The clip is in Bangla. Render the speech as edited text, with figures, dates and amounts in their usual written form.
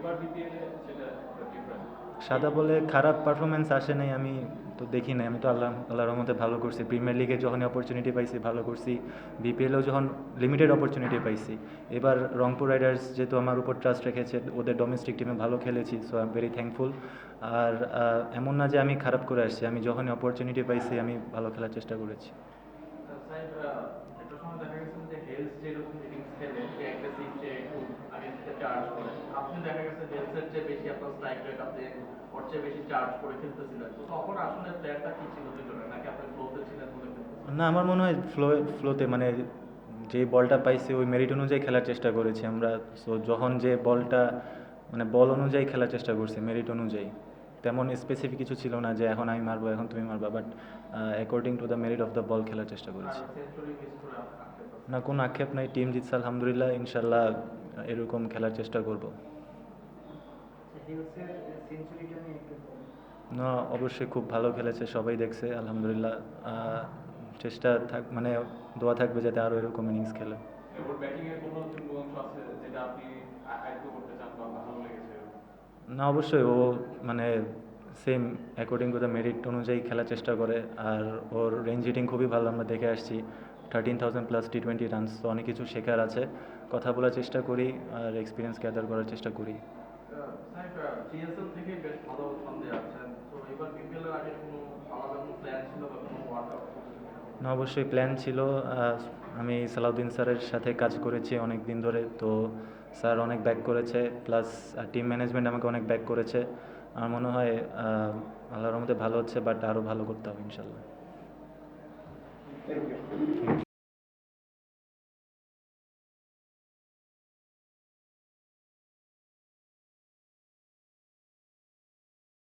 এবার বিপিএল এ সেটা ডিফারেন্ট। সাদা বলে খারাপ পারফরমেন্স আসে নাই, আমি তো দেখি নাই। আমি তো আল্লাহর রহমতে ভালো করছি। প্রিমিয়ার লিগে যখন অপরচুনিটি পাইছি ভালো করছি, বিপিএলেও যখন লিমিটেড অপরচুনিটি পাইছি। এবার রংপুর রাইডার্স যেহেতু আমার উপর ট্রাস্ট রেখেছে, ওদের ডোমেস্টিক টিমে ভালো খেলেছি, so I am very thankful. আর এমন না যে আমি খারাপ করে আসছি, আমি যখনই অপরচুনিটি পাইছি আমি ভালো খেলার চেষ্টা করেছি। সাহেব, একটা সময় দেখা গেছে যে হেলস যেরকম ইনিংস খেলে, সে অ্যাগ্রেসিভ, সে একটু আগে থেকে চার্জ করে। আপনি দেখা গেছে হেলসের চেয়ে বেশি আপনার স্ট্রাইক রেট, আপনি ওর চেয়ে বেশি চার্জ করে খেলতেছিলেন। তো তখন আসলে প্লেয়ারটা কি ছিল দুজনের, নাকি আপনি ফ্লোতে ছিলেন বলে খেলতেছিলেন? না, আমার মনে হয় ফ্লোতে মানে যে বলটা পাইছি ওই মেরিট অনুযায়ী খেলার চেষ্টা করেছি আমরা। সো যখন যে বলটা মানে বল অনুযায়ী খেলার চেষ্টা করছি, মেরিট অনুযায়ী। তেমন স্পেসিফিক কিছু ছিল না যে এখন আমি মারবো, এখন তুমি মারবা, but according to the merit of the ball খেলার চেষ্টা আর করেছি। সেঞ্চুরি মিস করে আটকে না, কোনো আক্ষেপ নাই। টিম জিতছে আলহামদুলিল্লাহ, ইনশাল্লাহ এরকম খেলার চেষ্টা করব। না, অবশ্যই খুব ভালো খেলেছে, সবাই দেখছে আলহামদুলিল্লাহ। চেষ্টা থাক মানে দোয়া থাকবে যাতে আরও এরকম ইনিংস খেলে। ওর ব্যাটিং এর কোনো অংশ আছে যেটা আপনি আয়ত্ত করতে চান বা ভালো লেগেছে? না, অবশ্যই ও মানে same according to the merit অনুযায়ী খেলার চেষ্টা করে। আর ওর রেঞ্জ হিটিং খুবই ভালো, আমরা দেখে আসছি। 13,000 প্লাস T20 রানস, তো অনেক কিছু শেখার আছে। কথা বলার চেষ্টা করি আর এক্সপিরিয়েন্স গ্যাদার করার চেষ্টা করি। সাহেব, জিএসএল থেকে বেশ ভালো ছন্দে আছেন। তো এবার বিপিএল এর আগে কোনো আলাদা কোনো প্ল্যান ছিল বা কোনো ওয়ার্কআউট করতেছেন? না, অবশ্যই প্ল্যান ছিল। আমি সালাউদ্দিন স্যারের সাথে কাজ করেছি অনেক দিন ধরে, তো স্যার অনেক ব্যাক করেছে, প্লাস টিম ম্যানেজমেন্ট আমাকে অনেক ব্যাক করেছে। আমার মনে হয় আল্লাহর রহমতে ভালো হচ্ছে, বাট আরও ভালো করতে হবে ইনশাল্লাহ। Thank you.